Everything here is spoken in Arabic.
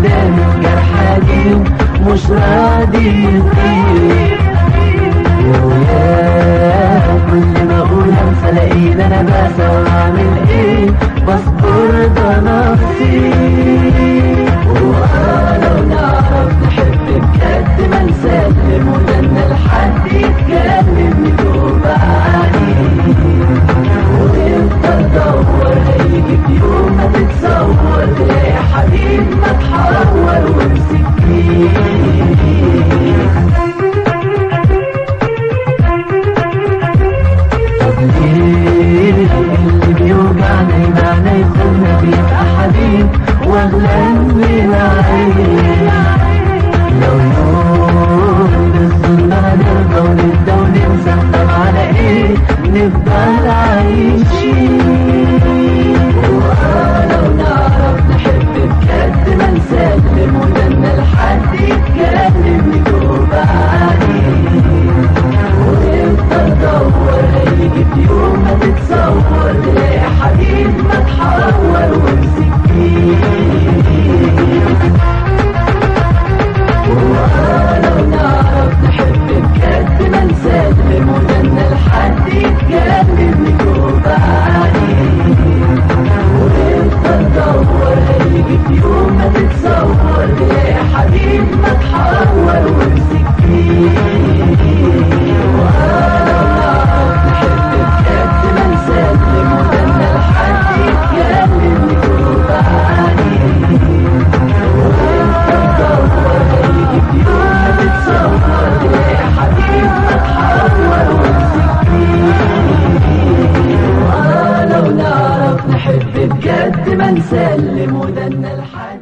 قدامي وجرح قديم مش راضي يطير. كل ما اقول انسى الاقيني انا بنسى واعمل ايه؟ بصبر ده نصيب. لو نعرف نحب بجد ما نسلم ودنا لحد يتكلم ندوب عليه ونفضل ندور. هيجي في يوم ما تتصور تلاقي حبيب ما تحور وامسك فيه. اللي بيوجعنا يمعنى يخوننا بيبقى حبيب واغلى من العين. لو يوم بالظلم هنرضى ونبدأ وننسى، طب على ايه نفضل عايشين؟ لو نعرف نحب بجد ما نسلم ودنا لحد يتكلم ندوب عليه ونفضل ندور. هيجي في يوم ما تتصور تلاقي حبيب ما تحور وامسك فيه. لو نعرف نحب بجد ما نسلم ودنا لحد يتكلم ندوب عليه ونفضل ندور. هيجي في يوم ما تتصور تلاقي حبيب ما تحور وامسك فيه. بجد ما نسلم ودنا الحياة.